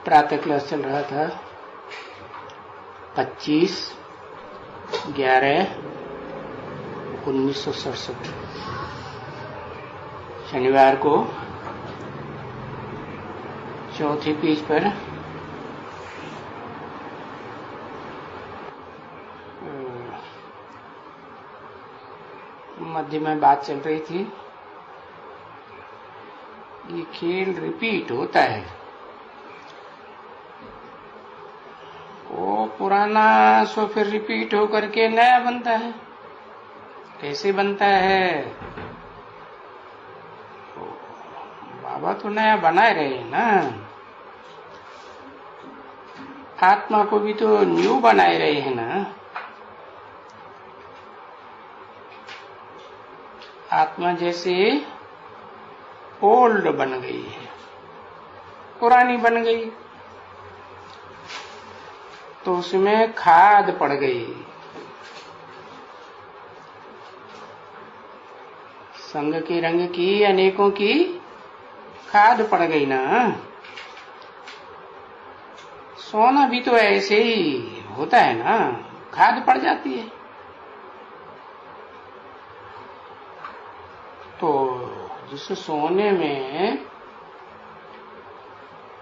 प्रातः क्लास चल रहा था 25/11/1967 शनिवार को चौथी पेज पर मध्य में बात चल रही थी। ये खेल रिपीट होता है, वो पुराना सो फिर रिपीट होकर के नया बनता है। कैसे बनता है? बाबा तो नया बना रहे हैं ना, आत्मा को भी तो न्यू बनाए रहे हैं ना। आत्मा जैसे ओल्ड बन गई है, पुरानी बन गई, तो उसमें खाद पड़ गई। संग के रंग की अनेकों की खाद पड़ गई ना। सोना भी तो ऐसे ही होता है ना, खाद पड़ जाती है। तो जिस सोने में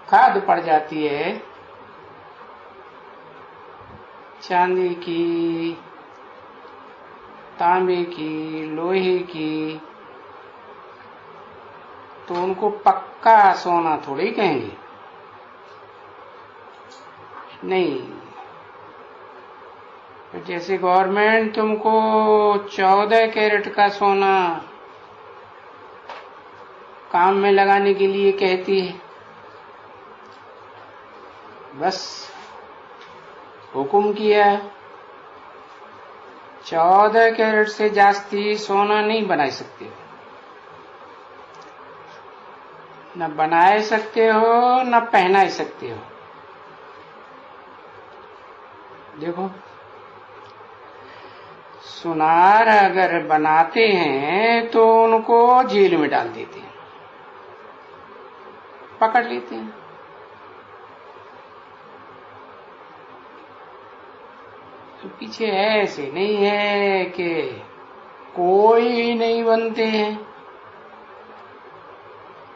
खाद पड़ जाती है, चांदी की, तांबे की, लोहे की, तो उनको पक्का सोना थोड़ी कहेंगे। नहीं, जैसे गवर्नमेंट तुमको 14 कैरेट का सोना काम में लगाने के लिए कहती है, बस हुक्म किया, 14 कैरेट से जास्ती सोना नहीं बना सकते हो। न बना सकते हो न पहना सकते हो। देखो, सुनार अगर बनाते हैं तो उनको जेल में डाल देते हैं, पकड़ लेते हैं। तो पीछे ऐसे नहीं है कि कोई नहीं बनते हैं,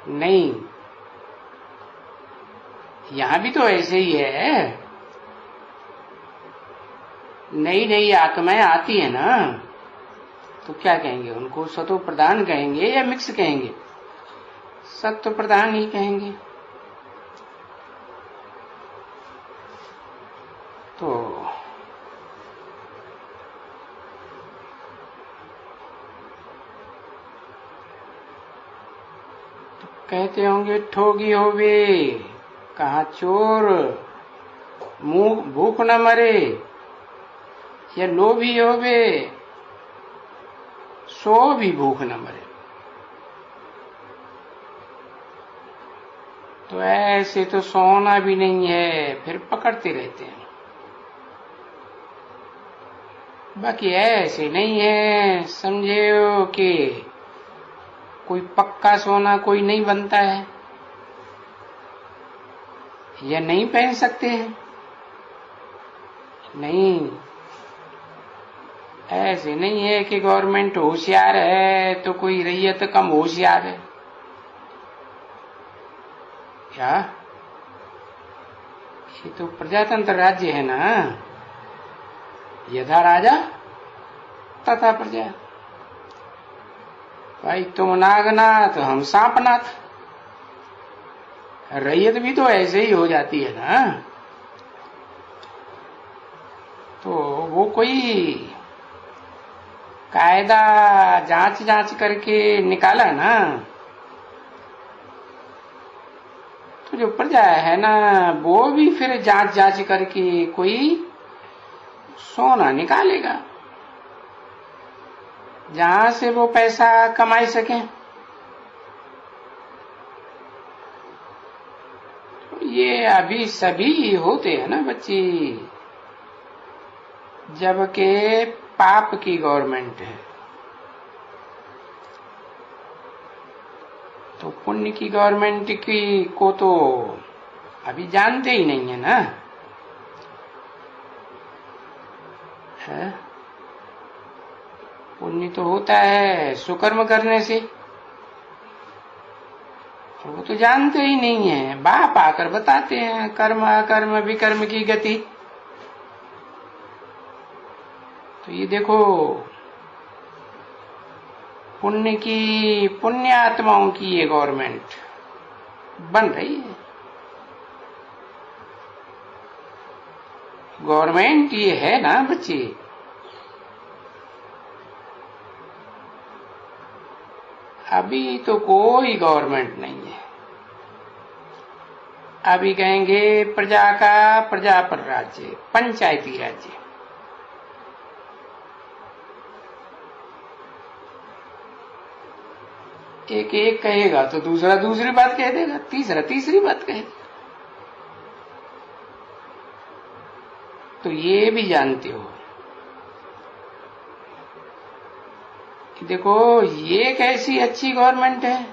नहीं, यहां भी तो ऐसे ही है। नई नई आत्माएं आती है ना, तो क्या कहेंगे उनको? सत्व प्रधान कहेंगे या मिक्स कहेंगे? सत्व प्रधान ही कहेंगे। तो कहते होंगे ठोगी होवे कहाँ चोर, मुंह भूख न मरे, या लोभी होवे सो भी भूख न मरे। तो ऐसे तो सोना भी नहीं है, फिर पकड़ते रहते हैं। बाकी ऐसे नहीं है, समझे हो कि कोई पक्का सोना कोई नहीं बनता है, या नहीं पहन सकते हैं। नहीं, ऐसे नहीं है कि गवर्नमेंट होशियार है तो कोई रैयत कम होशियार है। क्या? ये तो प्रजातंत्र राज्य है ना, यथा राजा तथा प्रजा। भाई तुम नागनाथ हम सांपनाथ, रैयत भी तो ऐसे ही हो जाती है ना। तो वो कोई कायदा जांच करके निकाला ना, तो जो प्रजा है ना वो भी फिर जांच करके कोई सोना निकालेगा जहां से वो पैसा कमाई सके। तो ये अभी सभी होते हैं ना बच्ची, जबकि पाप की गवर्नमेंट है। तो पुण्य की गवर्नमेंट की को तो अभी जानते ही नहीं है ना। है पुण्य तो होता है सुकर्म करने से, वो तो जानते ही नहीं है। बाप आकर बताते हैं कर्म अकर्म विकर्म की गति। तो ये देखो पुण्य आत्माओं की ये गवर्नमेंट बन रही है। गवर्नमेंट ये है ना बच्चे। अभी तो कोई गवर्नमेंट नहीं है। अभी कहेंगे प्रजा का प्रजा पर राज्य, पंचायती राज्य। एक एक कहेगा तो दूसरा दूसरी बात कह देगा, तीसरा तीसरी बात कहेगा। तो ये भी जानते हो कि देखो ये कैसी अच्छी गवर्नमेंट है।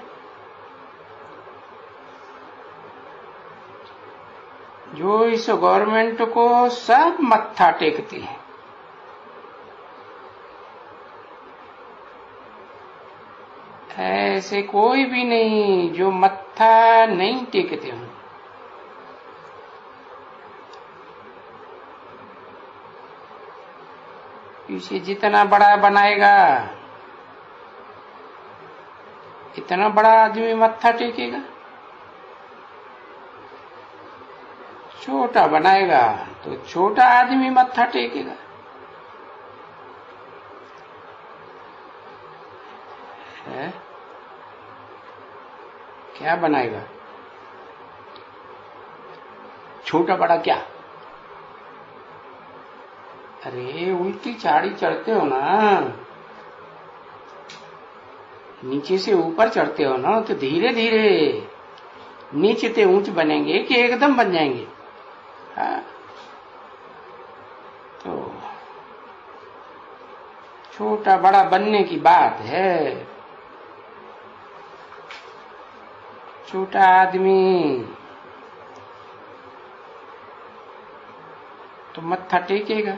जो इस गवर्नमेंट को सब मत्था टेकते हैं। ऐसे कोई भी नहीं जो मत्था नहीं टेकते हों। इसे जितना बड़ा बनाएगा इतना बड़ा आदमी मत्था टेकेगा, छोटा बनाएगा तो छोटा आदमी मत्था टेकेगा। है? क्या बनाएगा? छोटा बड़ा क्या? अरे उल्टी चाड़ी चढ़ते हो ना, नीचे से ऊपर चढ़ते हो ना, तो धीरे धीरे नीचे से ऊंच बनेंगे कि एकदम बन जाएंगे। हाँ? तो छोटा बड़ा बनने की बात है। छोटा आदमी तो मत्था टेकेगा।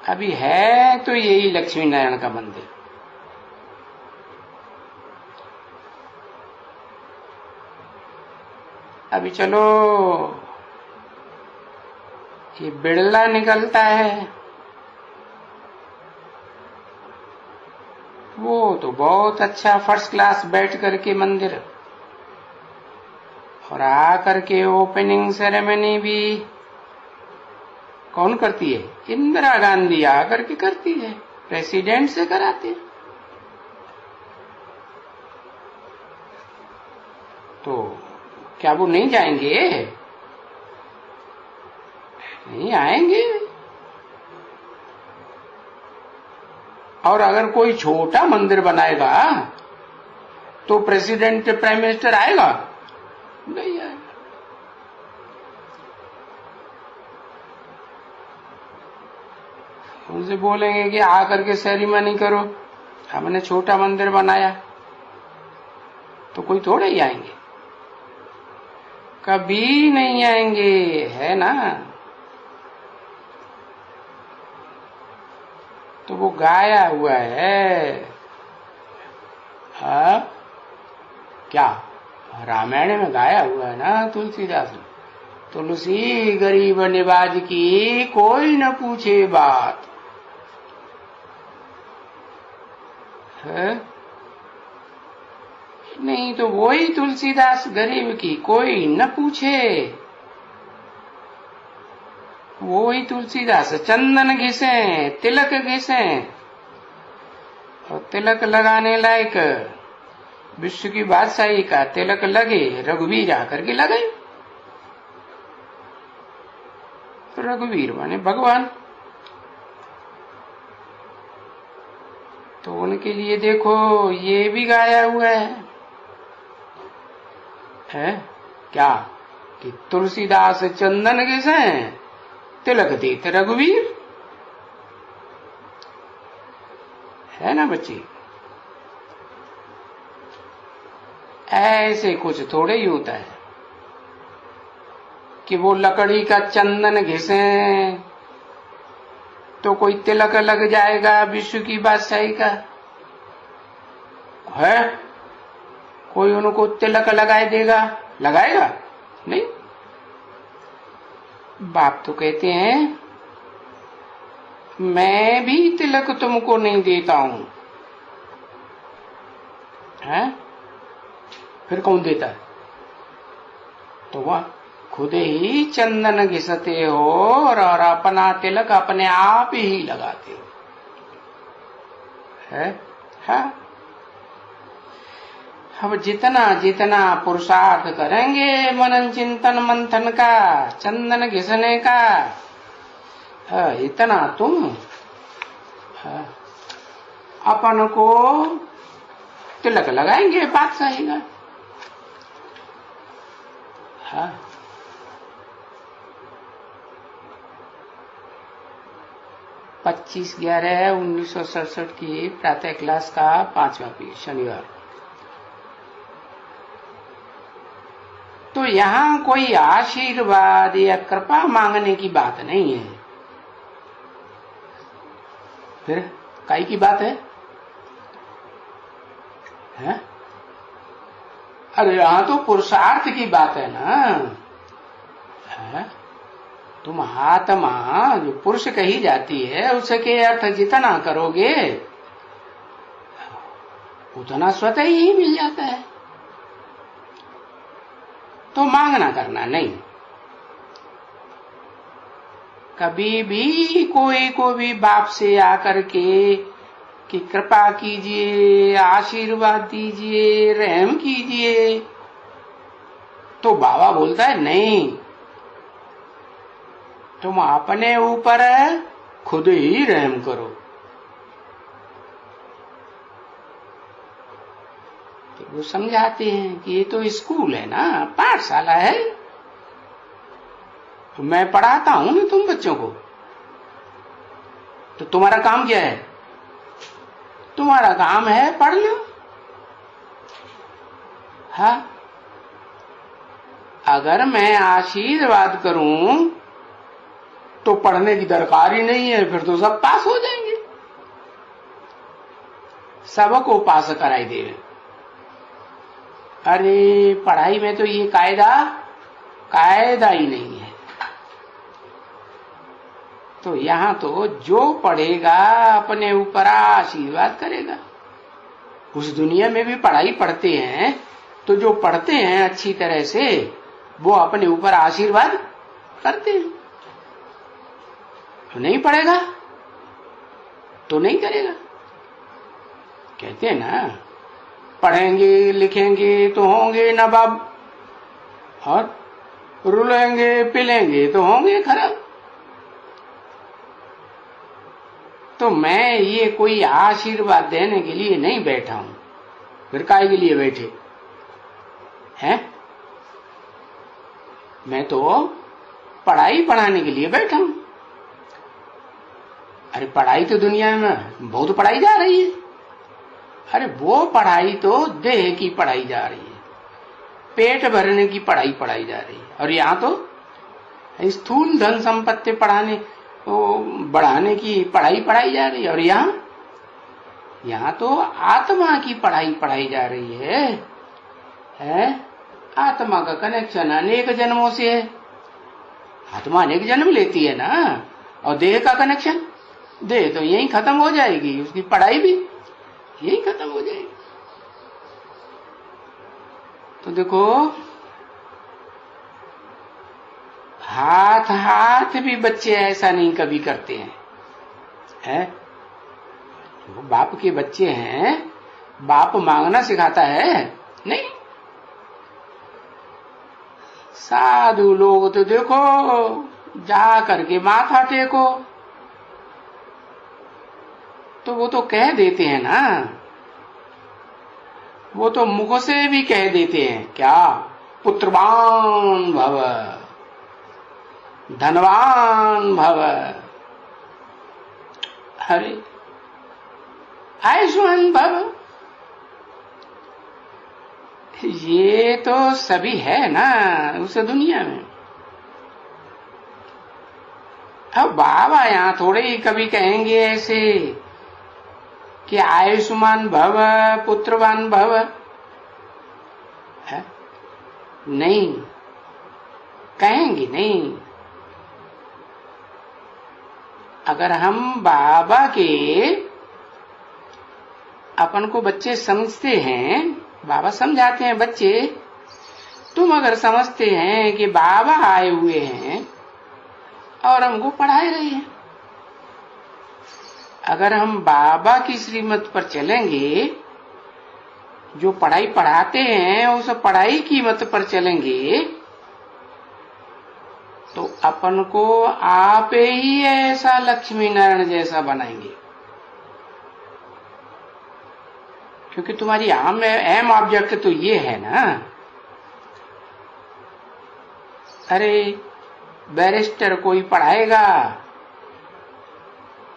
अभी है तो यही लक्ष्मी नारायण का मंदिर। अभी चलो ये बिड़ला निकलता है, वो तो बहुत अच्छा फर्स्ट क्लास बैठ करके मंदिर, और आकर के ओपनिंग सेरेमनी भी कौन करती है? इंदिरा गांधी आकर के करती है, प्रेसिडेंट से कराते हैं। तो क्या वो नहीं जाएंगे? नहीं आएंगे। और अगर कोई छोटा मंदिर बनाएगा तो प्रेसिडेंट प्राइम मिनिस्टर आएगा? नहीं आएगा। उनसे बोलेंगे कि आकर के सेरेमनी करो, हमने छोटा मंदिर बनाया, तो कोई थोड़े ही आएंगे, कभी नहीं आएंगे, है ना। तो वो गाया हुआ है। हाँ क्या रामायण में गाया हुआ है ना तुलसीदास ने, तुलसी गरीब निवाज की कोई न पूछे बात। है? नहीं तो वही तुलसीदास गरीब की कोई न पूछे, वही तुलसीदास चंदन घिसे तिलक घिसे, और तिलक लगाने लायक विश्व की बादशाही का तिलक लगे, रघुवीर आकर के लगे। तो रघुवीर माने भगवान। तो उनके लिए देखो ये भी गाया हुआ है क्या कि तुलसीदास चंदन घिसे तिलक देते रघुवीर, है ना बच्चे। ऐसे कुछ थोड़े ही होता है कि वो लकड़ी का चंदन घिसे तो कोई तिलक लग जाएगा विश्व की बादशाही का है। कोई उनको तिलक लगाए देगा, लगाएगा नहीं। बाप तो कहते हैं मैं भी तिलक तुमको नहीं देता हूं, है? फिर कौन देता है? तो वह खुद ही चंदन घिसते हो और अपना तिलक अपने आप ही लगाते हो, है? हाँ। अब जितना जितना पुरुषार्थ करेंगे मनन चिंतन मंथन का, चंदन घिसने का, इतना तुम अपन को तिलक लगाएंगे बादशाही का। हाँ। 25/11/1967 की प्रातः क्लास का 5वां पीरियड शनिवार। तो यहाँ कोई आशीर्वाद या कृपा मांगने की बात नहीं है। फिर काई की बात है? हैं? अरे यहाँ तो पुरुषार्थ की बात है ना। है? तुम आत्मा जो पुरुष कही जाती है उसके अर्थ जितना करोगे उतना स्वतः ही मिल जाता है। तो मांगना करना नहीं। कभी भी कोई को भी बाप से आकर के कि कृपा कीजिए, आशीर्वाद दीजिए, रहम कीजिए, तो बाबा बोलता है नहीं, तुम अपने ऊपर खुद ही रहम करो। तो वो समझाते हैं कि ये तो स्कूल है ना, पाठशाला है, तो मैं पढ़ाता हूं ना तुम बच्चों को, तो तुम्हारा काम क्या है? तुम्हारा काम है पढ़ना। हाँ, अगर मैं आशीर्वाद करूं तो पढ़ने की दरकार ही नहीं है, फिर तो सब पास हो जाएंगे, सबको पास कराई दे। अरे पढ़ाई में तो ये कायदा ही नहीं है। तो यहां तो जो पढ़ेगा अपने ऊपर आशीर्वाद करेगा। उस दुनिया में भी पढ़ाई पढ़ते हैं तो जो पढ़ते हैं अच्छी तरह से वो अपने ऊपर आशीर्वाद करते हैं। तो नहीं पढ़ेगा तो नहीं करेगा। कहते हैं ना, पढ़ेंगे लिखेंगे तो होंगे नवाब और रुलेंगे पिलेंगे तो होंगे खराब। तो मैं ये कोई आशीर्वाद देने के लिए नहीं बैठा हूं। फिर काहे के लिए बैठे हैं? मैं तो पढ़ाई पढ़ाने के लिए बैठा हूं। अरे पढ़ाई तो दुनिया में बहुत पढ़ाई जा रही है। अरे वो पढ़ाई तो देह की पढ़ाई जा रही है, पेट भरने की पढ़ाई पढ़ाई जा रही है। और यहाँ तो स्थूल धन संपत्ति बढ़ाने की पढ़ाई पढ़ाई जा रही है। और यहाँ तो आत्मा की पढ़ाई पढ़ाई जा रही है? आत्मा का कनेक्शन अनेक जन्मों से है। आत्मा अनेक जन्म लेती है ना। और देह का कनेक्शन, देह तो यहीं खत्म हो जाएगी, उसकी पढ़ाई भी यही खत्म हो जाएगी। तो देखो, हाथ भी बच्चे ऐसा नहीं कभी करते हैं। वो बाप के बच्चे हैं, बाप मांगना सिखाता है नहीं। साधु लोग तो देखो जा करके माथा टेको, तो वो तो कह देते हैं ना, वो तो मुख से भी कह देते हैं क्या, पुत्रवान भव, धनवान भव, अरे आयुष्मान भव। ये तो सभी है ना उस दुनिया में। अब बाबा यहां थोड़े ही कभी कहेंगे ऐसे कि आयुष्मान भव पुत्रवान भव है? नहीं कहेंगे नहीं। अगर हम बाबा के अपन को बच्चे समझते हैं, बाबा समझाते हैं बच्चे, तुम अगर समझते हैं कि बाबा आए हुए हैं और हमको पढ़ाए रहे हैं, अगर हम बाबा की श्रीमत पर चलेंगे, जो पढ़ाई पढ़ाते हैं उस पढ़ाई की मत पर चलेंगे, तो अपन को आप ही ऐसा लक्ष्मी नारायण जैसा बनाएंगे। क्योंकि तुम्हारी अहम ऑब्जेक्ट तो ये है ना। अरे बैरिस्टर कोई पढ़ाएगा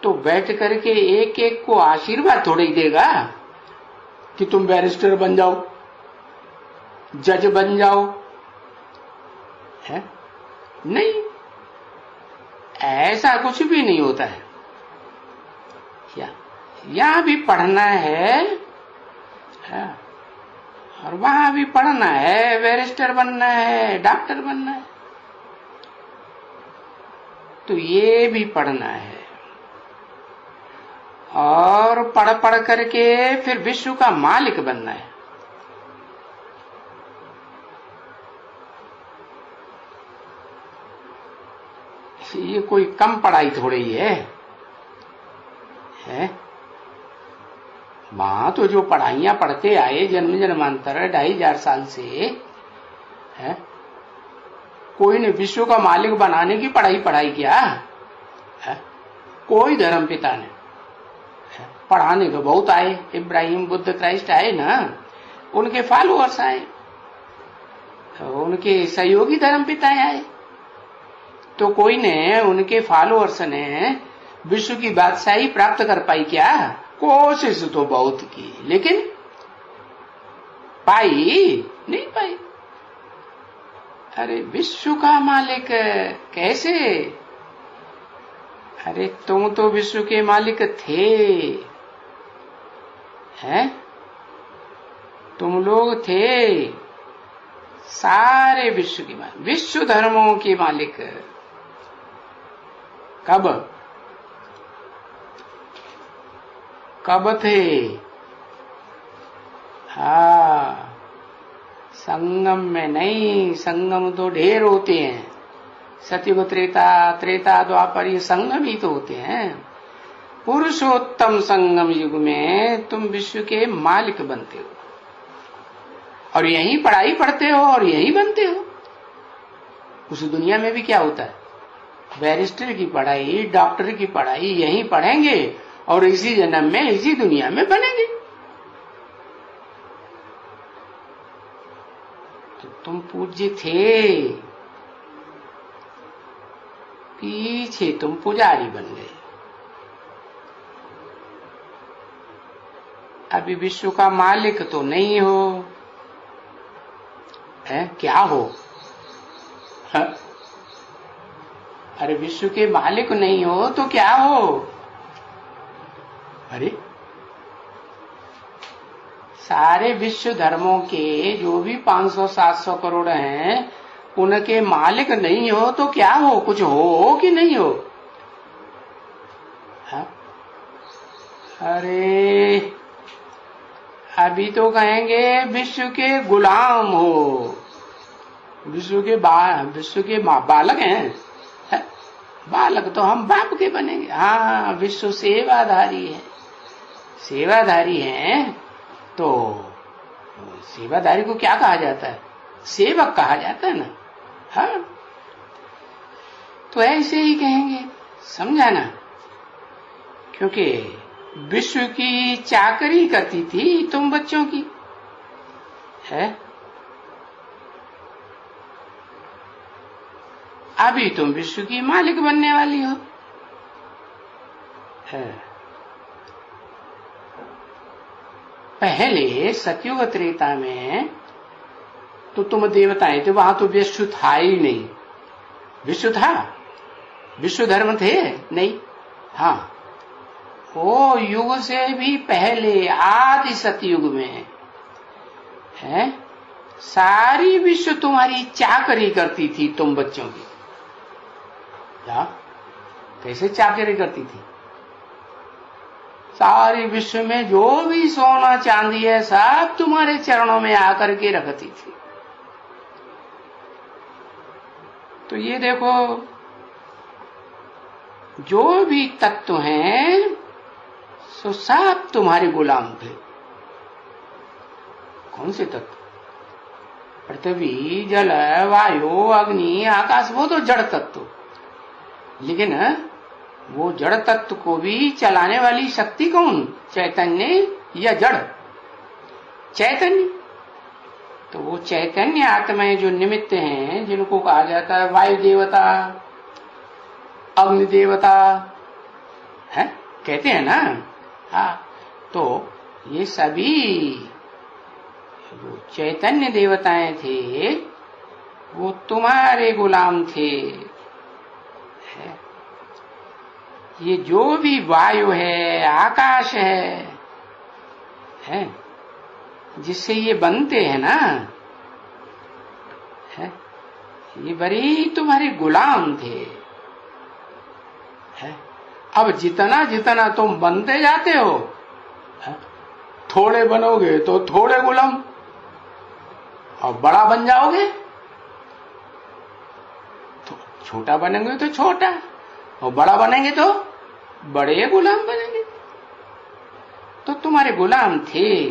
तो बैठ करके एक एक को आशीर्वाद थोड़ा ही देगा कि तुम बैरिस्टर बन जाओ, जज बन जाओ, है? नहीं, ऐसा कुछ भी नहीं होता है। यहां भी पढ़ना है और वहां भी पढ़ना है, बैरिस्टर बनना है, डॉक्टर बनना है, तो ये भी पढ़ना है। और पढ़ पढ़ करके फिर विश्व का मालिक बनना है। ये कोई कम पढ़ाई थोड़ी ही है? वहां तो जो पढ़ाइयां पढ़ते आए जन्म जन्मांतर 2500 साल से है, कोई ने विश्व का मालिक बनाने की पढ़ाई किया है? कोई धर्म पिता ने पढ़ाने को बहुत आए, इब्राहिम बुद्ध क्राइस्ट आए ना, उनके फॉलोअर्स आए, उनके सहयोगी धर्म पिता आए, तो कोई ने उनके फॉलोअर्स ने विश्व की बादशाही प्राप्त कर पाई क्या? कोशिश तो बहुत की, लेकिन पाई नहीं पाई। अरे विश्व का मालिक कैसे? अरे तुम तो विश्व के मालिक थे, हैं? तुम लोग थे सारे विश्व के मालिक, विश्व धर्मों के मालिक। कब थे? हाँ, संगम में नहीं, संगम तो ढेर होते हैं, सतयुग त्रेता द्वापर, ये संगम ही तो होते हैं। पुरुषोत्तम संगम युग में तुम विश्व के मालिक बनते हो और यहीं पढ़ाई पढ़ते हो और यहीं बनते हो। उस दुनिया में भी क्या होता है? बैरिस्टर की पढ़ाई, डॉक्टर की पढ़ाई यहीं पढ़ेंगे और इसी जन्म में इसी दुनिया में बनेंगे। तो तुम पूज्य थे, पीछे तुम पुजारी बन गए। अभी विश्व का मालिक तो नहीं हो, है? क्या हो? है? अरे विश्व के मालिक नहीं हो तो क्या हो? अरे सारे विश्व धर्मों के जो भी 500-700 करोड़ हैं, उनके मालिक नहीं हो तो क्या हो? कुछ हो कि नहीं हो? है? अरे अभी तो कहेंगे विश्व के गुलाम हो, विश्व के बालक हैं, है? बालक तो हम बाप के बनेंगे। हाँ, विश्व सेवाधारी है, सेवाधारी हैं, तो सेवाधारी को क्या कहा जाता है? सेवक कहा जाता है ना। हाँ, तो ऐसे ही कहेंगे, समझा ना? क्योंकि विश्व की चाकरी करती थी तुम बच्चों की, है? अभी तुम विश्व की मालिक बनने वाली हो, है? पहले सतयुग त्रेता में तो तुम देवताएं थे, वहां तो विश्व था ही नहीं। विश्व था? विश्व धर्म थे नहीं? हाँ, वो युग से भी पहले आदि सतयुग में है, सारी विश्व तुम्हारी चाकरी करती थी, तुम बच्चों की। क्या? कैसे चाकरी करती थी? सारी विश्व में जो भी सोना चांदी है सब तुम्हारे चरणों में आकर के रखती थी। तो ये देखो, जो भी तत्व हैं सो सब तुम्हारे गुलाम थे। कौन से तत्व? पृथ्वी, जल, वायु, अग्नि, आकाश, वो तो जड़ तत्व। लेकिन वो जड़ तत्व को भी चलाने वाली शक्ति कौन? चैतन्य या जड़? चैतन्य। तो वो चैतन्य आत्माएं जो निमित्त हैं, जिनको कहा जाता है वायु देवता, अग्नि देवता है, कहते हैं ना। हाँ, तो ये सभी जो चैतन्य देवताएं थे वो तुम्हारे गुलाम थे। है? ये जो भी वायु है, आकाश है, जिससे ये बनते हैं ना, है, ये बड़ी तुम्हारे गुलाम थे। है? अब जितना जितना तुम बनते जाते हो, है? थोड़े बनोगे तो थोड़े गुलाम, और बड़ा बन जाओगे तो छोटा बनेंगे तो छोटा, और बड़ा बनेंगे तो बड़े गुलाम बनेंगे। तो तुम्हारे गुलाम थे।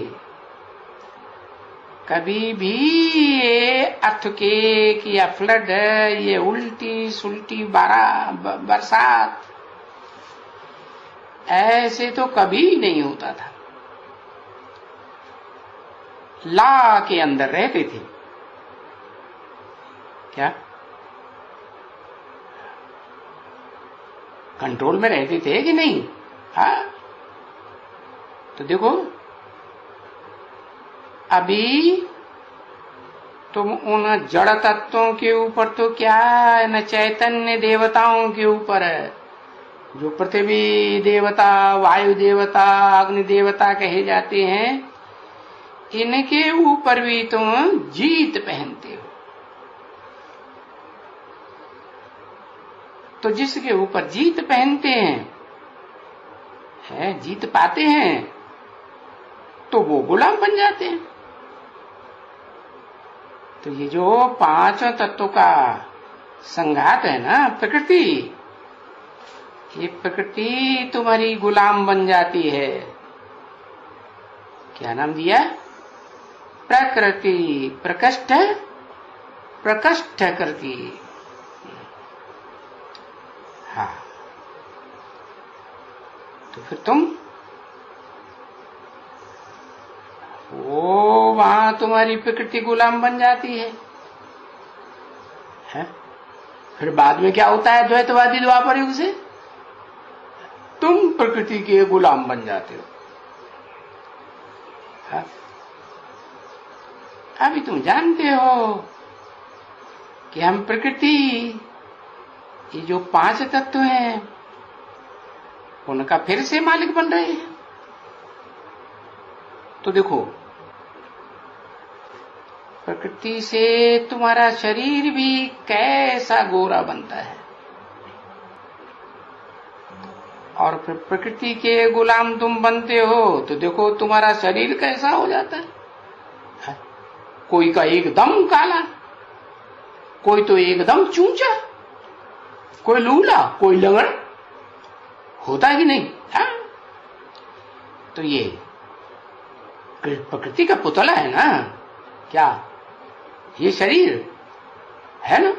कभी भी ये अर्थक्वेक या फ्लड, ये उल्टी सुल्टी बरसात, ऐसे तो कभी नहीं होता था। ला के अंदर रहते थे। क्या? कंट्रोल में रहते थे कि नहीं? हाँ, तो देखो अभी तुम उन जड़ तत्वों के ऊपर तो क्या है, न चैतन्य देवताओं के ऊपर है, जो पृथ्वी देवता, वायु देवता, अग्नि देवता कहे जाते हैं, इनके ऊपर भी तुम जीत पहनते हो। तो जिसके ऊपर जीत पहनते हैं, जीत पाते हैं, तो वो गुलाम बन जाते हैं। तो ये जो पांचों तत्वों का संघात है ना, प्रकृति, ये प्रकृति तुम्हारी गुलाम बन जाती है। क्या नाम दिया? प्रकृति। प्रकष्ट प्रकष्ट करती। हाँ, तो फिर तुम वो वहां तुम्हारी प्रकृति गुलाम बन जाती है। फिर बाद में क्या होता है? द्वैतवादी द्वापर युग से तुम प्रकृति के गुलाम बन जाते हो। है? अभी तुम जानते हो कि हम प्रकृति, ये जो पांच तत्व हैं, उनका फिर से मालिक बन रहे हैं। तो देखो, प्रकृति से तुम्हारा शरीर भी कैसा गोरा बनता है, और फिर प्रकृति के गुलाम तुम बनते हो तो देखो तुम्हारा शरीर कैसा हो जाता है। कोई का एकदम काला, कोई तो एकदम चूंचा, कोई लूला, कोई लंगड़, होता है कि नहीं? हाँ? तो ये प्रकृति का पुतला है ना, क्या ये शरीर है ना?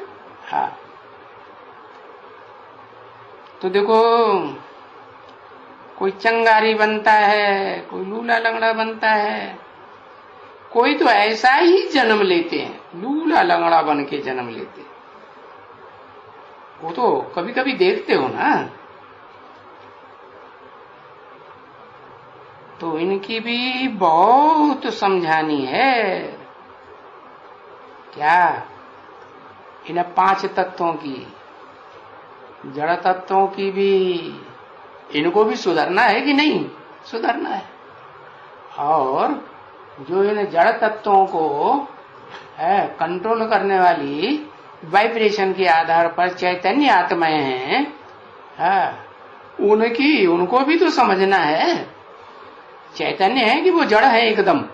हाँ, तो देखो कोई चंगारी बनता है, कोई लूला लंगड़ा बनता है, कोई तो ऐसा ही जन्म लेते हैं, लूला लंगड़ा बन के जन्म लेते हैं। वो तो कभी कभी देखते हो ना, तो इनकी भी बहुत समझानी है। क्या इन 5 तत्वों की, जड़ तत्वों की भी, इनको भी सुधरना है कि नहीं? सुधरना है। और जो इन जड़ तत्वों को कंट्रोल करने वाली वाइब्रेशन के आधार पर चैतन्य आत्माएं हैं, उनको भी तो समझना है। चैतन्य है कि वो जड़ है, एकदम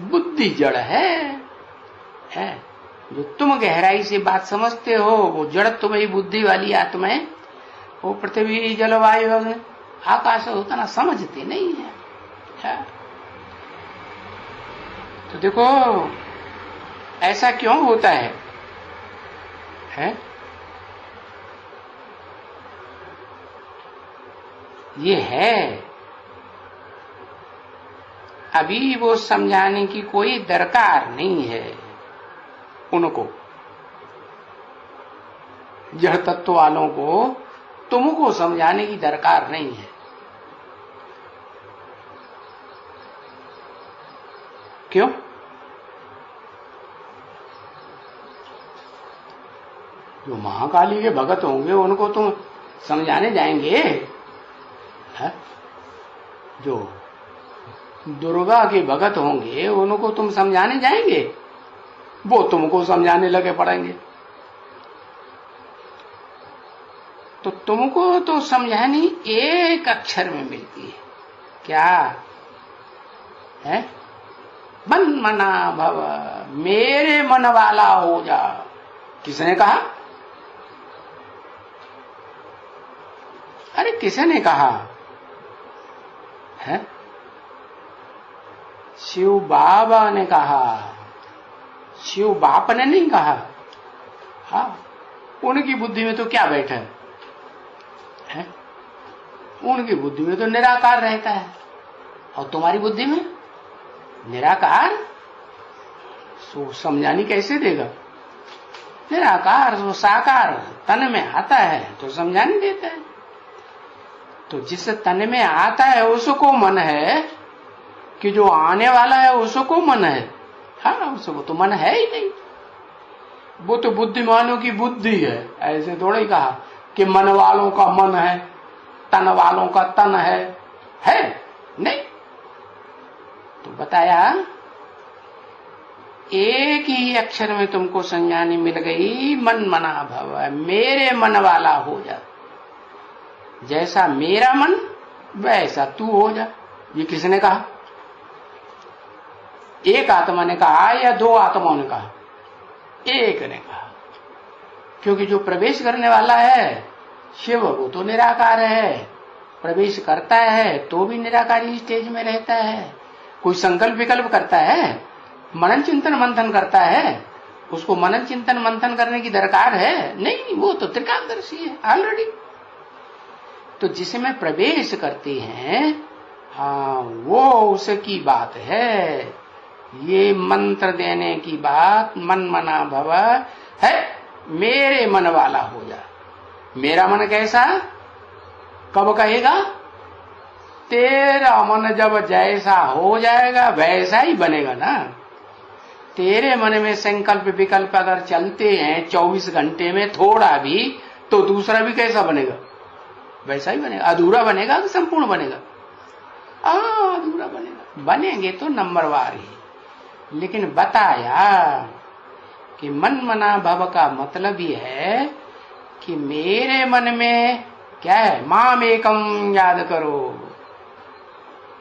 बुद्धि जड़ है। जो तुम गहराई से बात समझते हो वो जड़ तुम्हारी बुद्धि वाली आत्माएं, वो पृथ्वी जलवायु आकाश होता ना, समझते नहीं है। तो देखो ऐसा क्यों होता है? ये है, अभी वो समझाने की कोई दरकार नहीं है उनको। जड़ तत्व वालों को तुमको समझाने की दरकार नहीं है। क्यों? जो महाकाली के भगत होंगे उनको तुम समझाने जाएंगे? जो दुर्गा के भगत होंगे उनको तुम समझाने जाएंगे? वो तुमको समझाने लगे पड़ेंगे। तो तुमको तो समझानी एक अक्षर में मिलती है। क्या है? मन मना भव, मेरे मन वाला हो जा। किसने कहा? अरे किसने कहा है? शिव बाबा ने कहा, शिव बाप ने नहीं कहा। हाँ, उनकी बुद्धि में तो क्या बैठा है? उनकी बुद्धि में तो निराकार रहता है, और तुम्हारी बुद्धि में निराकार। सो समझानी कैसे देगा? निराकार वो साकार तन में आता है तो समझानी देता है। तो जिस तन में आता है उसको मन है, कि जो आने वाला है उसको मन है? हाँ, उसको तो मन है ही नहीं। वो तो बुद्धिमानों की बुद्धि है। ऐसे थोड़ा ही कहा कि मन वालों का मन है, तन वालों का तन है नहीं। तो बताया एक ही अक्षर में तुमको संज्ञानी मिल गई, मन मना भव, मेरे मन वाला हो जा। जैसा मेरा मन वैसा तू हो जा। ये किसने कहा? एक आत्मा ने कहा या 2 आत्माओं ने कहा? एक ने कहा। क्योंकि जो प्रवेश करने वाला है शिव, वो तो निराकार है। प्रवेश करता है तो भी निराकारी स्टेज में रहता है। कोई संकल्प विकल्प करता है, मनन चिंतन मंथन करता है, उसको मनन चिंतन मंथन करने की दरकार है नहीं। वो तो त्रिकालदर्शी है ऑलरेडी। तो जिसमें प्रवेश करते हैं, हाँ, वो उसकी बात है। ये मंत्र देने की बात मन मना भव है, मेरे मन वाला हो जा। मेरा मन कैसा? कब कहेगा? तेरा मन जब जैसा हो जाएगा वैसा ही बनेगा ना। तेरे मन में संकल्प विकल्प अगर चलते हैं 24 घंटे में थोड़ा भी, तो दूसरा भी कैसा बनेगा? वैसा ही बनेगा। अधूरा बनेगा कि संपूर्ण बनेगा? अधूरा बनेगा। बनेंगे तो नंबरवार ही। लेकिन बताया कि मन मना भव का मतलब ये है कि मेरे मन में क्या है? माम एकम याद करो।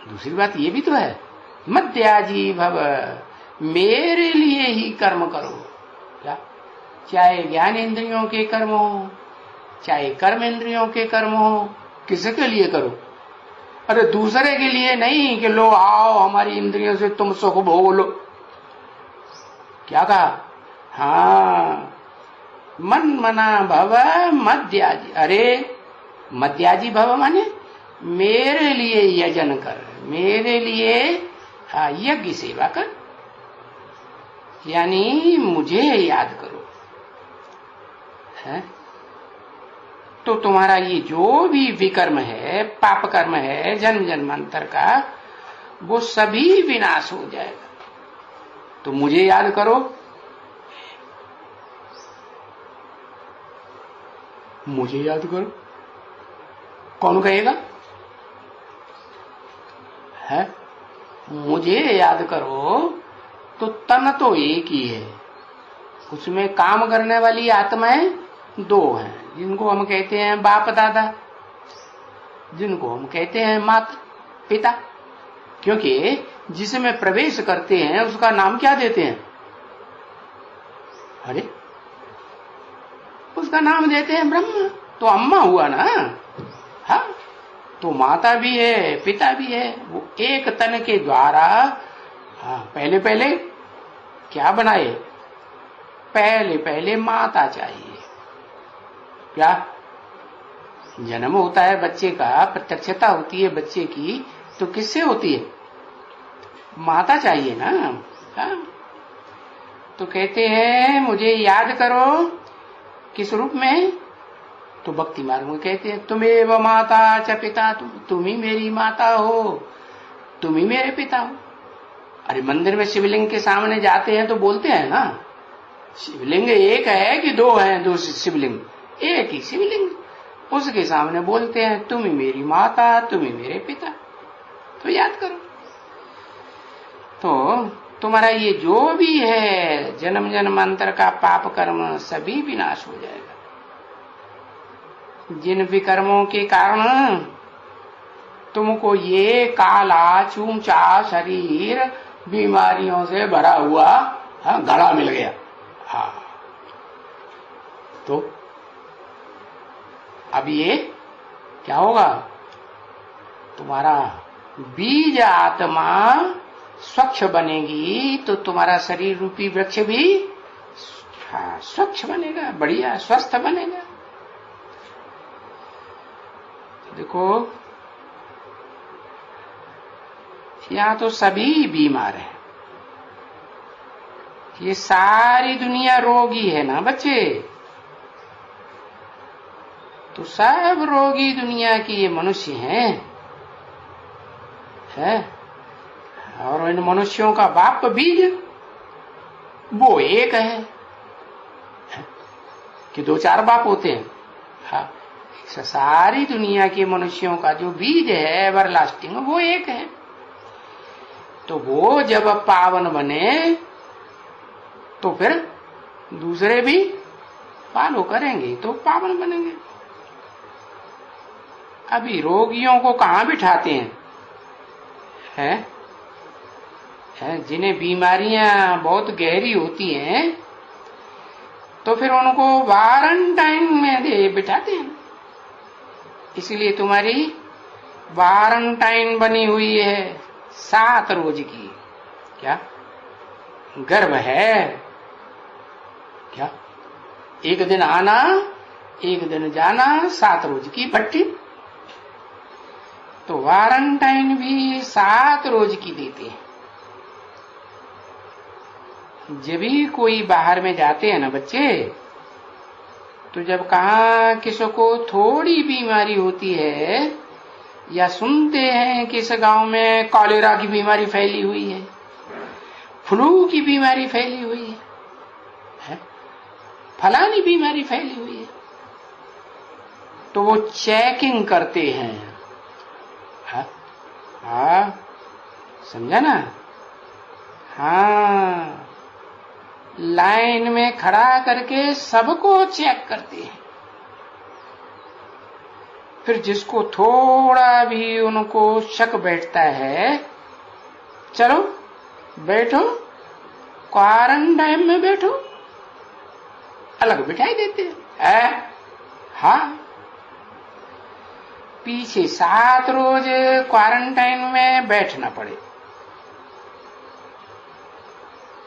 दूसरी बात ये भी तो है, मध्याजी भव, मेरे लिए ही कर्म करो। क्या? चाहे ज्ञान इंद्रियों के कर्म हो, चाहे कर्म इंद्रियों के कर्म हो, किसके लिए करो? अरे दूसरे के लिए नहीं कि लो आओ हमारी इंद्रियों से तुम सुख भोग लो। क्या कहा? हाँ, मन मना भव मध्याजी। अरे मध्याजी भव माने मेरे लिए यजन कर, मेरे लिए यज्ञ सेवा कर, यानी मुझे याद करो। है? तो तुम्हारा ये जो भी विकर्म है, पाप कर्म है जन्म जन्मांतर का, वो सभी विनाश हो जाएगा। तो मुझे याद करो, मुझे याद करो। कौन कहेगा? है मुझे याद करो तो तन तो एक ही है, उसमें काम करने वाली आत्माएं दो हैं, जिनको हम कहते हैं बाप दादा, जिनको हम कहते हैं माता पिता। क्योंकि जिसमें प्रवेश करते हैं उसका नाम क्या देते हैं? अरे उसका नाम देते हैं ब्रह्म। तो अम्मा हुआ ना। हाँ, तो माता भी है पिता भी है। वो एक तन के द्वारा पहले पहले क्या बनाए? पहले पहले माता चाहिए। क्या जन्म होता है बच्चे का, प्रत्यक्षता होती है बच्चे की, तो किससे होती है? माता चाहिए ना। हाँ? तो कहते हैं मुझे याद करो, किस रूप में? तो भक्ति मार्ग में कहते हैं तुमेव माता च पिता, तुम ही मेरी माता हो, तुम ही मेरे पिता हो। अरे मंदिर में शिवलिंग के सामने जाते हैं तो बोलते हैं ना, शिवलिंग एक है कि दो हैं? दो शिवलिंग, एक ही शिवलिंग। उसके सामने बोलते हैं तुम ही मेरी माता, तुम ही मेरे पिता। तो याद करो। तो तुम्हारा ये जो भी है जन्म जन्मांतर का पाप कर्म सभी विनाश हो जाएगा। जिन विकर्मों के कारण तुमको ये काला चूचा शरीर बीमारियों से भरा हुआ घड़ा मिल गया। हाँ, तो अब ये क्या होगा? तुम्हारा बीज आत्मा स्वच्छ बनेगी तो तुम्हारा शरीर रूपी वृक्ष भी स्वच्छ बनेगा, बढ़िया स्वस्थ बनेगा। देखो यहां तो सभी बीमार हैं, ये सारी दुनिया रोगी है ना बच्चे। तो सब रोगी दुनिया की ये मनुष्य हैं, है? और इन मनुष्यों का बाप बीज वो एक है कि दो चार बाप होते हैं? हाँ, सारी दुनिया के मनुष्यों का जो बीज है एवरलास्टिंग वो एक है। तो वो जब पावन बने तो फिर दूसरे भी फॉलो करेंगे तो पावन बनेंगे। अभी रोगियों को कहाँ बिठाते हैं? जिन्हें बीमारियां बहुत गहरी होती हैं तो फिर उनको क्वारंटाइन में बिठाते हैं। इसलिए तुम्हारी क्वारंटाइन बनी हुई है 7 रोज की। क्या गर्भ है क्या? एक दिन आना एक दिन जाना, 7 रोज की भट्टी। तो क्वारंटाइन भी 7 रोज की देते हैं। जब भी कोई बाहर में जाते हैं ना बच्चे, तो जब कहा किसी को थोड़ी बीमारी होती है या सुनते हैं कि इस गांव में कॉलेरा की बीमारी फैली हुई है, फ्लू की बीमारी फैली हुई है, फलानी बीमारी फैली हुई है, तो वो चेकिंग करते हैं। हाँ, समझा ना? हाँ, लाइन में खड़ा करके सबको चेक करते हैं। फिर जिसको थोड़ा भी उनको शक बैठता है, चलो बैठो क्वारंटाइन में बैठो, अलग बिठाई देते हैं। हाँ, पीछे 7 रोज क्वारंटाइन में बैठना पड़े।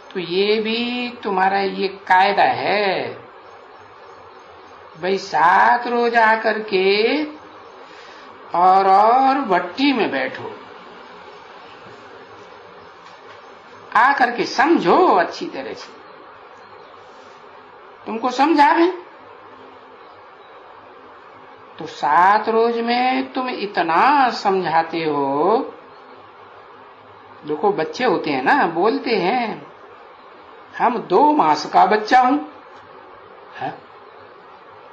तो ये भी तुम्हारा ये कायदा है भाई, 7 रोज आकर के और भट्टी में बैठो, आकर के समझो अच्छी तरह से, तुमको समझावे। तो 7 रोज में तुम इतना समझाते हो। देखो बच्चे होते हैं ना, बोलते हैं हम 2 मास का बच्चा हूं,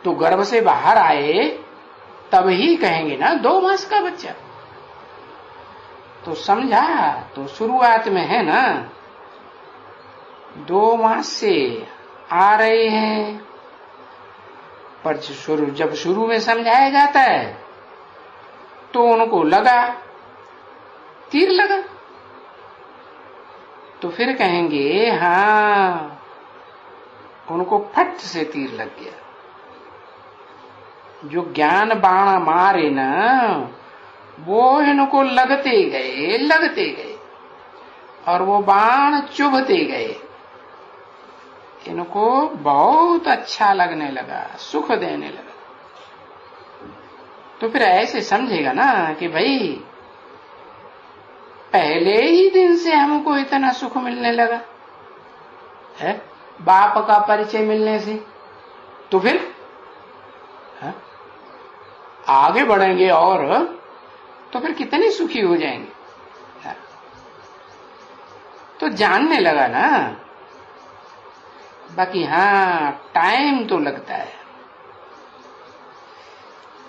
तो गर्भ से बाहर आए तब ही कहेंगे ना 2 मास का बच्चा। तो समझा, तो शुरुआत में है ना 2 मास से आ रहे हैं, पर जब शुरू में समझाया जाता है तो उनको लगा, तीर लगा, तो फिर कहेंगे हाँ, उनको फट से तीर लग गया। जो ज्ञान बाण मारे ना, वो इनको लगते गए और वो बाण चुभते गए। इनको बहुत अच्छा लगने लगा, सुख देने लगा। तो फिर ऐसे समझेगा ना कि भाई पहले ही दिन से हमको इतना सुख मिलने लगा है बाप का परिचय मिलने से, तो फिर है? आगे बढ़ेंगे और तो फिर कितने सुखी हो जाएंगे है? तो जानने लगा ना। बाकी हाँ, टाइम तो लगता है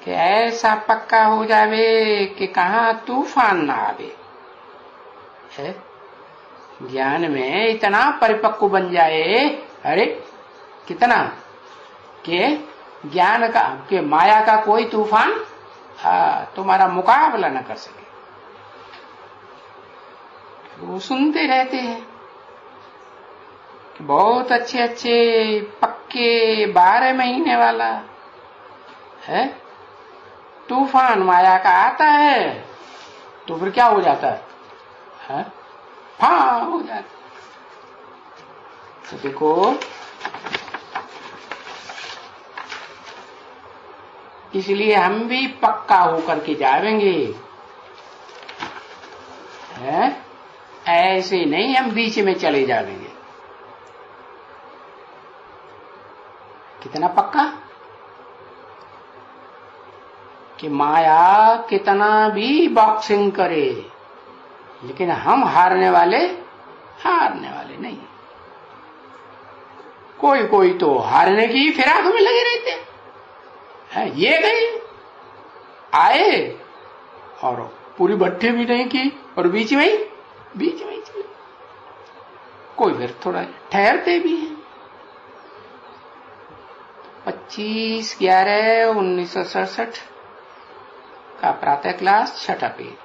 कि ऐसा पक्का हो जावे कि कहाँ तूफान ना आवे है। ज्ञान में इतना परिपक्व बन जाए, अरे कितना कि ज्ञान का कि माया का कोई तूफान तुम्हारा मुकाबला न कर सके। वो सुनते रहते हैं कि बहुत अच्छे अच्छे पक्के 12 महीने वाला है तूफान माया का आता है, तो फिर क्या हो जाता है? हाँ हो जाता। तो देखो इसलिए हम भी पक्का होकर के जाएंगे है, ऐसे नहीं हम बीच में चले जाएंगे। कितना पक्का कि माया कितना भी बॉक्सिंग करे, लेकिन हम हारने वाले नहीं। कोई तो हारने की फिराक में लगे रहते हैं। ये गए आए और पूरी भट्टी भी नहीं की और बीच में ही चले। कोई फिर थोड़ा ठहरते भी हैं। 25/11/1967 का प्रातः क्लास 6ठा पेज।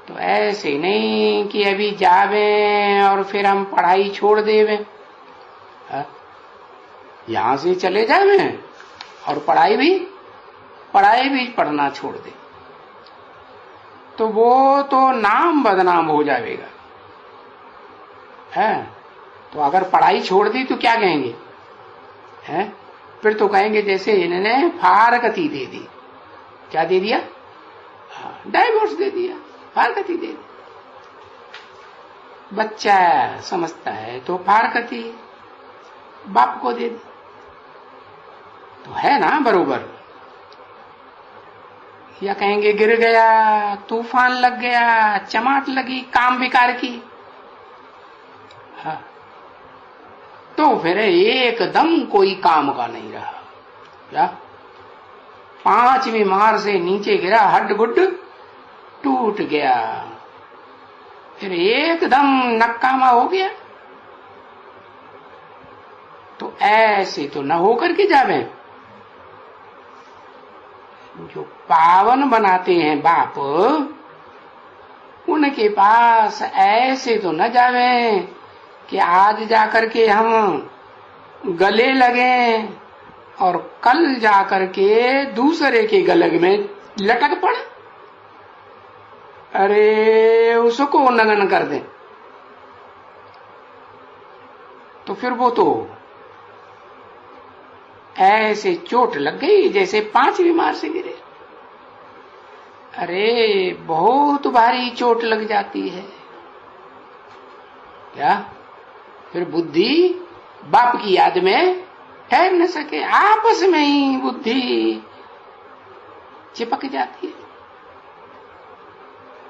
तो ऐसे नहीं कि अभी जावे और फिर हम पढ़ाई छोड़ देवे, यहां से चले जावे और पढ़ाई भी पढ़ना छोड़ दे, तो वो तो नाम बदनाम हो जाएगा है। तो अगर पढ़ाई छोड़ दी तो क्या कहेंगे है? फिर तो कहेंगे जैसे इन्होंने फारकती दे दी। क्या दे दिया? डाइवोर्स दे दिया, फारकती दे दी। बच्चा समझता है तो फारकती बाप को दे दी, तो है ना बरोबर। या कहेंगे गिर गया, तूफान लग गया, चमाट लगी काम बेकार की, हाँ, तो फिर एकदम कोई काम का नहीं रहा। क्या 5वीं मार से नीचे गिरा, हड्ड गुड्ड टूट गया, फिर एकदम नकामा हो गया। तो ऐसे तो न होकर के जावे। जो पावन बनाते हैं बाप, उनके पास ऐसे तो न जावे कि आज जाकर के हम गले लगे और कल जाकर के दूसरे के गले में लटक पड़े, अरे उसको नगन कर दें। तो फिर वो तो ऐसे चोट लग गई जैसे 5वीं मार से गिरे। अरे बहुत भारी चोट लग जाती है। क्या फिर बुद्धि बाप की याद में ठहर न सके, आपस में ही बुद्धि चिपक जाती है।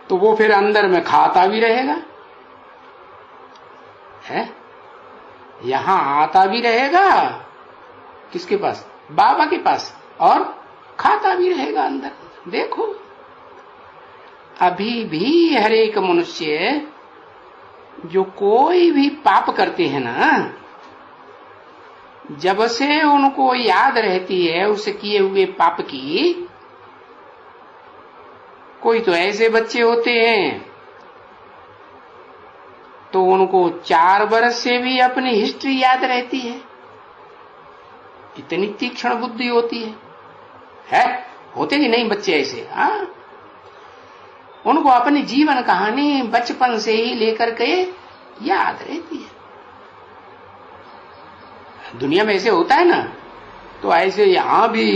तो वो फिर अंदर में खाता भी रहेगा है, यहां आता भी रहेगा किसके पास? बाबा के पास, और खाता भी रहेगा अंदर। देखो अभी भी हर एक मनुष्य जो कोई भी पाप करते हैं ना, जब से उनको याद रहती है उस किए हुए पाप की, कोई तो ऐसे बच्चे होते हैं तो उनको 4 वर्ष से भी अपनी हिस्ट्री याद रहती है, इतनी तीक्ष्ण बुद्धि होती है? होते कि नहीं बच्चे ऐसे? हाँ, उनको अपनी जीवन कहानी बचपन से ही लेकर के याद रहती है। दुनिया में ऐसे होता है ना, तो ऐसे यहां भी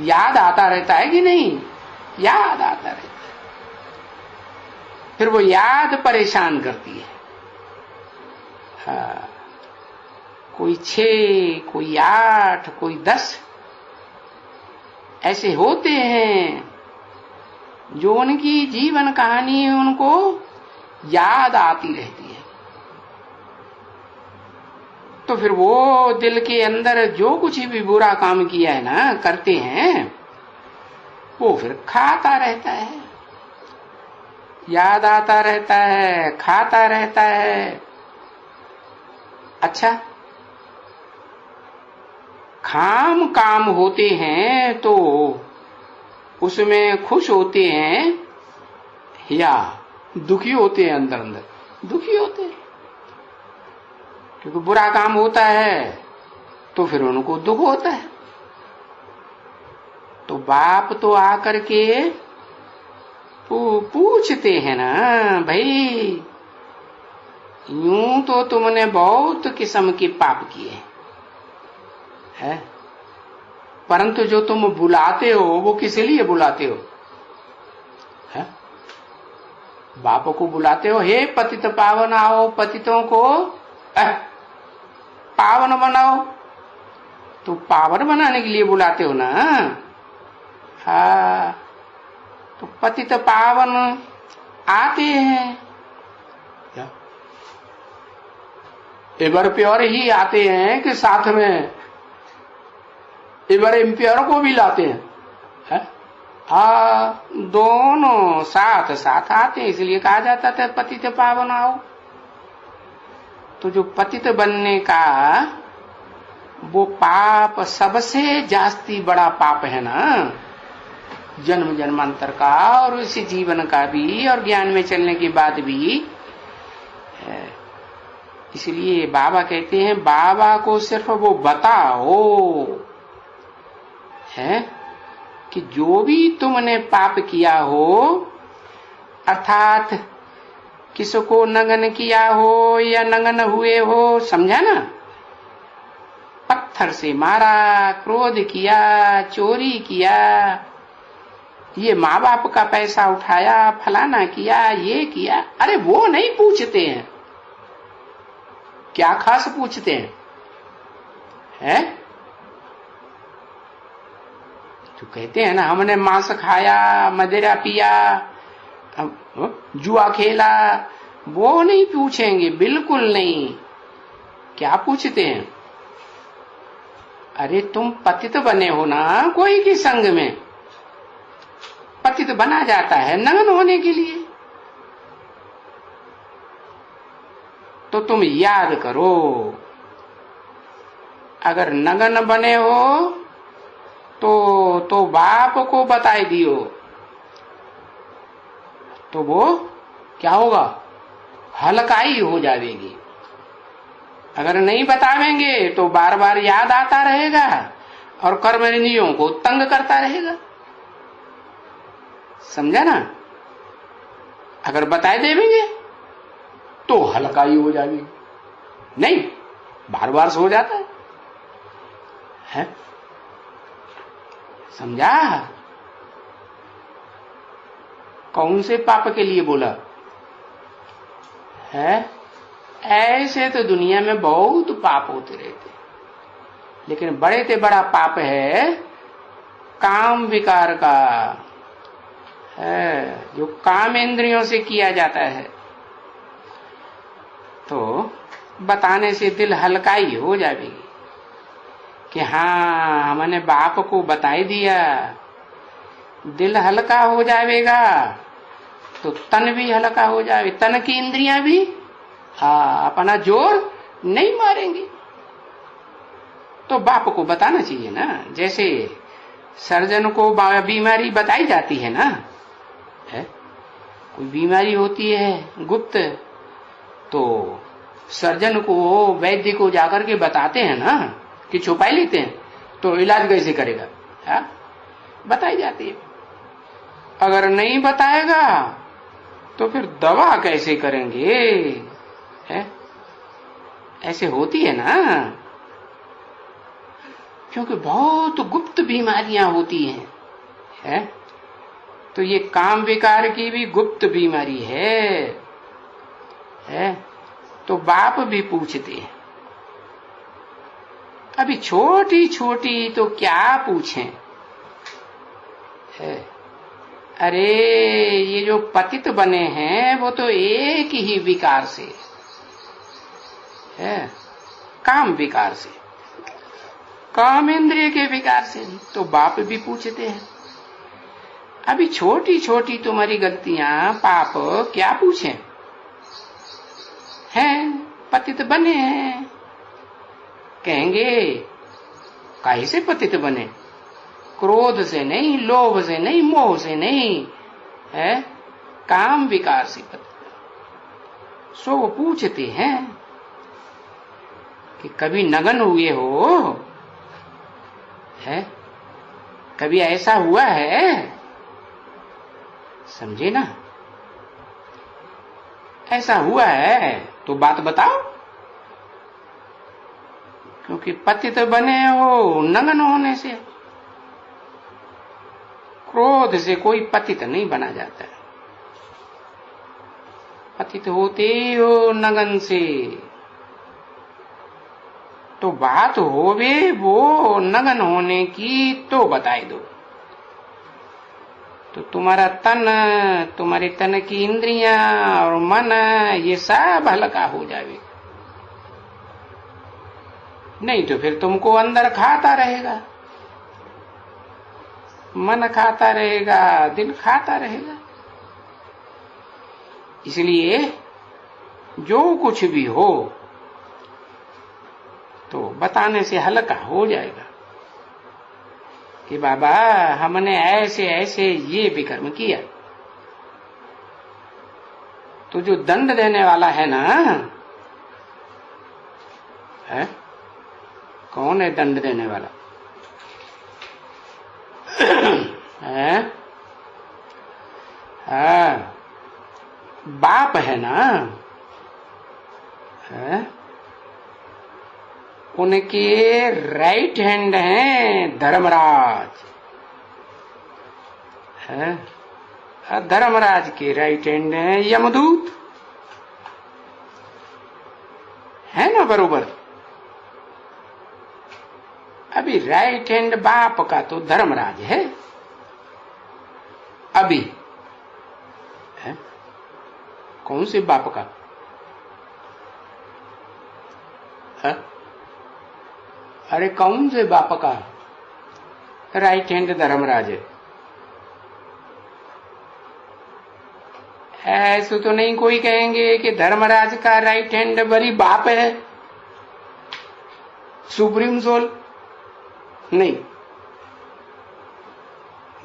याद आता रहता है कि नहीं? याद आता रहता है। फिर वो याद परेशान करती है। हाँ, कोई 6, कोई 8, कोई 10 ऐसे होते हैं जो उनकी जीवन कहानी उनको याद आती रहती है। तो फिर वो दिल के अंदर जो कुछ भी बुरा काम किया है ना, करते हैं, वो फिर खाता रहता है, याद आता रहता है, खाता रहता है। अच्छा, काम काम होते हैं तो उसमें खुश होते हैं या दुखी होते हैं? अंदर अंदर दुखी होते हैं, क्योंकि बुरा काम होता है तो फिर उनको दुख होता है। तो बाप तो आकर के पूछते हैं ना, भाई यूं तो तुमने बहुत किस्म के पाप किए हैं, परंतु जो तुम बुलाते हो वो किस लिए बुलाते हो? है? बाप को बुलाते हो, हे पतित पावन आओ, पतितों को पावन बनाओ, तो पावन बनाने के लिए बुलाते हो ना। हाँ, तो पतित पावन आते हैं, एवर प्योर ही आते हैं कि साथ में एवर इम्प्योर को भी लाते हैं? दोनों साथ साथ आते हैं, इसलिए कहा जाता था पतित पावन आओ। तो जो पतित बनने का वो पाप सबसे जास्ती बड़ा पाप है ना, जन्म जन्मांतर का और इसी जीवन का भी, और ज्ञान में चलने के बाद भी। इसलिए बाबा कहते हैं, बाबा को सिर्फ वो बताओ है कि जो भी तुमने पाप किया हो, अर्थात किसको नंगन किया हो या नंगन हुए हो, समझा ना? पत्थर से मारा, क्रोध किया, चोरी किया, ये माँ बाप का पैसा उठाया, फलाना किया, ये किया, अरे वो नहीं पूछते हैं। क्या खास पूछते हैं? जो कहते हैं ना, हमने मांस खाया, मदिरा पिया, जुआ खेला, वो नहीं पूछेंगे, बिल्कुल नहीं। क्या पूछते हैं? अरे तुम पतित बने हो ना कोई की संग में, पतित बना जाता है नंगन होने के लिए, तो तुम याद करो, अगर नंगन बने हो तो बाप को बताए दियो, तो वो क्या होगा? हलकाई हो जाएगी। अगर नहीं बतावेंगे तो बार बार याद आता रहेगा और कर्म इंद्रियों को तंग करता रहेगा, समझा ना? अगर बताए देंगे तो हलकाई हो जाएगी, नहीं बार बार सो जाता है? समझा? कौन से पाप के लिए बोला है? ऐसे तो दुनिया में बहुत पाप होते रहते, लेकिन बड़े से बड़ा पाप है काम विकार का, है जो काम इंद्रियों से किया जाता है। तो बताने से दिल हल्काई हो जाएगी, कि हाँ हमने बाप को बता ही दिया, दिल हल्का हो जाएगा तो तन भी हल्का हो जाए, तन की इंद्रियां भी अपना जोर नहीं मारेंगी। तो बाप को बताना चाहिए ना। जैसे सर्जन को बीमारी बताई जाती है ना, है कोई बीमारी होती है गुप्त, तो सर्जन को वैद्य को जाकर के बताते हैं ना कि छुपाई लेते हैं, तो इलाज कैसे करेगा? बताई जाती है। अगर नहीं बताएगा तो फिर दवा कैसे करेंगे? है ऐसे होती है ना, क्योंकि बहुत गुप्त बीमारियां होती हैं, है? तो ये काम विकार की भी गुप्त बीमारी है? तो बाप भी पूछते हैं। अभी छोटी छोटी तो क्या पूछें, है? अरे ये जो पतित बने हैं वो तो एक ही विकार से है, काम विकार से, काम इंद्रिय के विकार से। तो बाप भी पूछते हैं अभी छोटी छोटी तुम्हारी गलतियां पाप क्या पूछें, हैं पतित बने हैं। कहेंगे काहे से पतित बने? क्रोध से नहीं, लोभ से नहीं, मोह से नहीं, है काम विकार से पतित। सो वो पूछते हैं कि कभी नगन हुए हो, है कभी ऐसा हुआ है? समझे ना, ऐसा हुआ है तो बात बताओ, क्योंकि पतित बने हो नगन होने से। क्रोध से कोई पतित नहीं बना जाता है, पतित होते हो नगन से। तो बात होवे वो नगन होने की तो बताए दो, तो तुम्हारा तन, तुम्हारे तन की इंद्रियां और मन ये सब हल्का हो जाए। नहीं तो फिर तुमको अंदर खाता रहेगा, मन खाता रहेगा, दिल खाता रहेगा। इसलिए जो कुछ भी हो तो बताने से हल्का हो जाएगा कि बाबा हमने ऐसे ऐसे ये विकर्म किया। तो जो दंड देने वाला है ना, है कौन है दंड देने वाला? है बाप है ना, है उनके राइट हैंड हैं धर्मराज, है धर्मराज के राइट हैंड हैं यमदूत, है ना बरोबर। अभी राइट हैंड बाप का तो धर्मराज है, अभी है कौन से बाप का? है? अरे कौन से बाप का राइट हैंड धर्मराज है? ऐसे तो नहीं कोई कहेंगे कि धर्मराज का राइट हैंड बड़ी बाप है, सुप्रीम सोल। नहीं,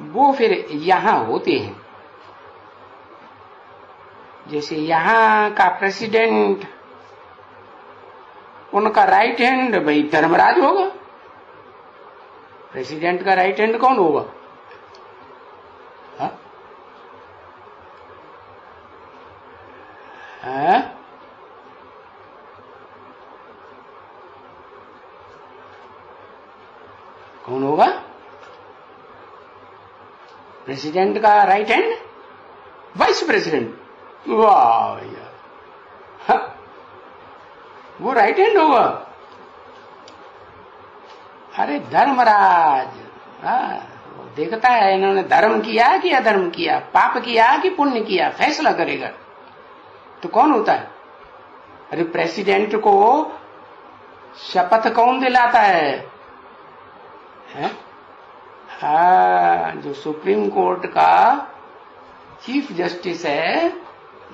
वो फिर यहां होते हैं। जैसे यहां का प्रेसिडेंट, उनका राइट हैंड भाई धर्मराज होगा। प्रेसिडेंट का राइट हैंड कौन होगा? हा? हा? कौन होगा प्रेसिडेंट का राइट हैंड? Vice president. वाह भैया, वो राइट हैंड होगा। अरे धर्मराज, देखता है इन्होंने धर्म किया कि अधर्म किया, पाप किया कि पुण्य किया, फैसला करेगा। तो कौन होता है? अरे प्रेसिडेंट को शपथ कौन दिलाता है? है? हाँ, जो सुप्रीम कोर्ट का चीफ जस्टिस है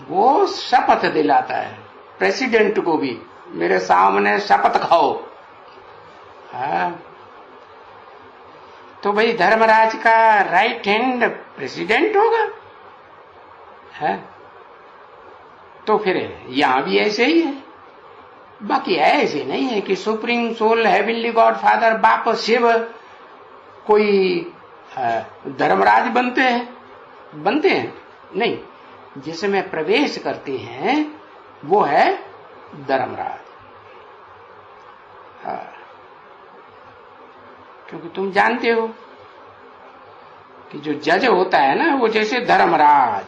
वो शपथ दिलाता है प्रेसिडेंट को भी, मेरे सामने शपथ खाओ। हाँ, तो भाई धर्मराज का राइट हैंड प्रेसिडेंट होगा है? तो फिर यहां भी ऐसे ही है। बाकी ऐसे नहीं है कि supreme soul heavenly God father बाप शिव कोई धर्मराज बनते हैं नहीं, जिसमें प्रवेश करते हैं वो है धर्मराज। हाँ, क्योंकि तुम जानते हो कि जो जज होता है ना वो जैसे धर्मराज,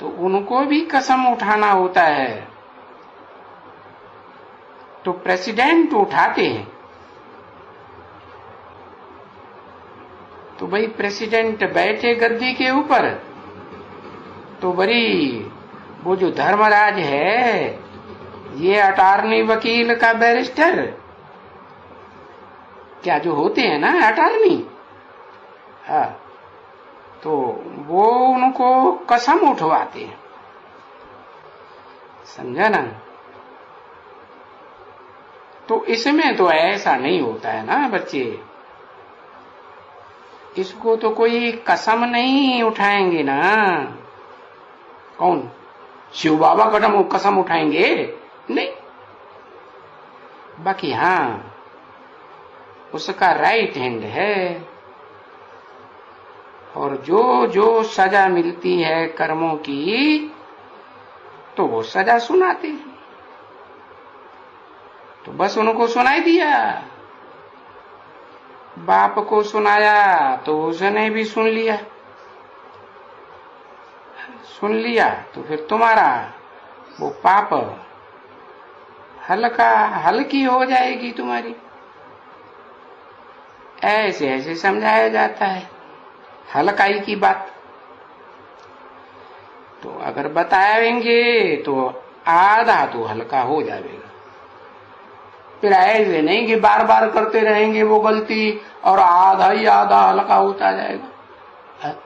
तो उनको भी कसम उठाना होता है, तो प्रेसिडेंट उठाते हैं। तो भाई प्रेसिडेंट बैठे गद्दी के ऊपर, तो बड़ी वो जो धर्मराज है ये अटॉर्नी वकील का बैरिस्टर क्या जो होते हैं ना अटॉर्नी, हाँ, तो वो उनको कसम उठवाते हैं, समझा ना? तो इसमें तो ऐसा नहीं होता है ना बच्चे, इसको तो कोई कसम नहीं उठाएंगे ना। कौन? शिव बाबा कसम उठाएंगे? नहीं। बाकी हाँ, उसका राइट हैंड है, और जो जो सजा मिलती है कर्मों की तो वो सजा सुनाते हैं। तो बस उनको सुनाई दिया, बाप को सुनाया तो उसने भी सुन लिया, तो फिर तुम्हारा वो पाप हल्की हो जाएगी तुम्हारी। ऐसे ऐसे समझाया जाता है हल्काई की बात। तो अगर बताएंगे तो आधा तो हल्का हो जाएगा, फिर ऐसे नहीं कि बार बार करते रहेंगे वो गलती और आधा ही आधा हल्का होता जाएगा। है?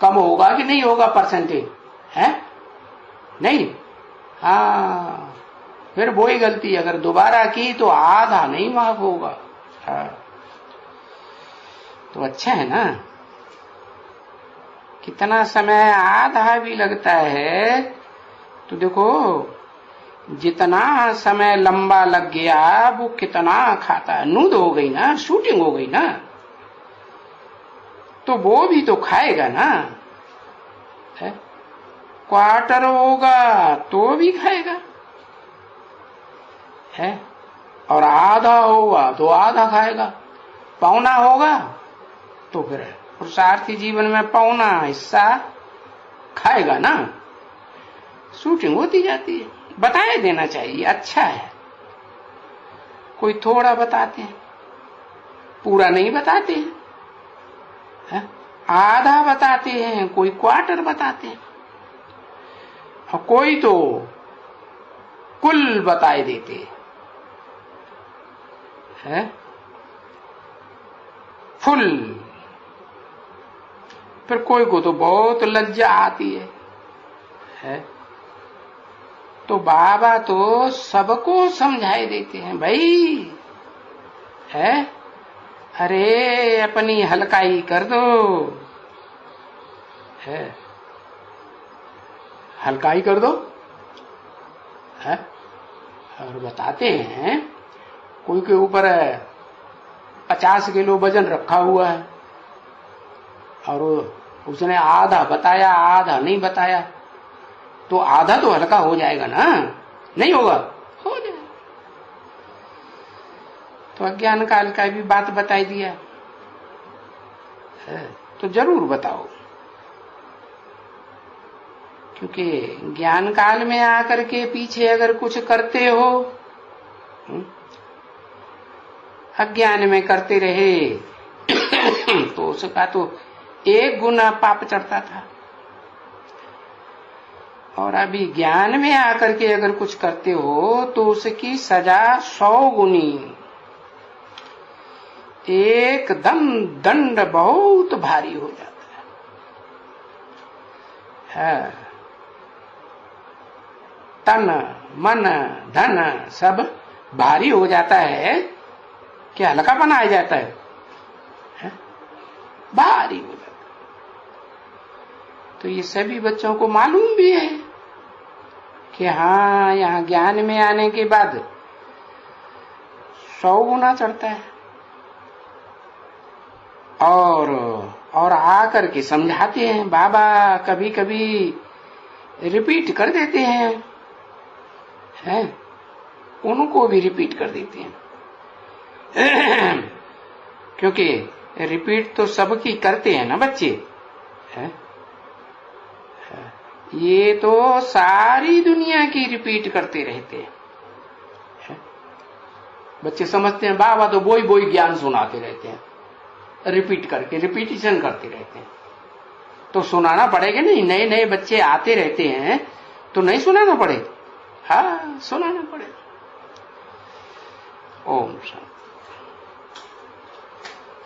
कम होगा कि नहीं होगा परसेंटेज? है नहीं? हाँ, फिर वही गलती अगर दोबारा की तो आधा नहीं माफ होगा। हाँ, तो अच्छा है ना, कितना समय आधा भी लगता है तो देखो जितना समय लंबा लग गया वो कितना खाता है। नूद हो गई ना, शूटिंग हो गई ना, तो वो भी तो खाएगा ना। है? क्वार्टर होगा तो भी खाएगा है, और आधा होगा तो आधा खाएगा, पौना होगा तो फिर पुरुषार्थी जीवन में पौना हिस्सा खाएगा ना। शूटिंग होती जाती है। बताए देना चाहिए, अच्छा है। कोई थोड़ा बताते हैं, पूरा नहीं बताते हैं, आधा बताते हैं, कोई क्वार्टर बताते हैं, और कोई तो कुल बताए देते हैं फुल। फिर कोई को तो बहुत लज्जा आती है? तो बाबा तो सबको समझाई देते हैं भाई, है? अरे अपनी हल्काई कर दो, है? हल्काई कर दो, है? और बताते हैं कोई के ऊपर 50 किलो वजन रखा हुआ है और उसने आधा बताया आधा नहीं बताया, तो आधा तो हल्का हो जाएगा ना, नहीं होगा? हो जाएगा। तो अज्ञान काल का भी बात बताई दिया है, तो जरूर बताओ, क्योंकि ज्ञान काल में आकर के पीछे अगर कुछ करते हो, अज्ञान में करते रहे तो उसका तो 1 गुना पाप चढ़ता था, और अभी ज्ञान में आकर के अगर कुछ करते हो तो उसकी सजा 100 गुनी एकदम दंड बहुत भारी हो जाता है। तन मन धन सब भारी हो जाता है कि हल्कापन आ जाता है, भारी हो जाता है। तो ये सभी बच्चों को मालूम भी है कि हाँ, यहाँ ज्ञान में आने के बाद 100 गुना चढ़ता है। और आकर के समझाते हैं, बाबा कभी कभी रिपीट कर देते हैं, उनको भी रिपीट कर देते हैं क्योंकि रिपीट तो सबकी करते हैं ना बच्चे, ये तो सारी दुनिया की रिपीट करते रहते हैं। बच्चे समझते हैं बाबा तो बोई बोई ज्ञान सुनाते रहते हैं, रिपीट करके रिपीटिशन करते रहते हैं। तो सुनाना पड़ेगा नहीं, नए नए बच्चे आते रहते हैं तो नहीं सुनाना पड़ेगा? हाँ, सुनाना पड़ेगा। ओम शांति।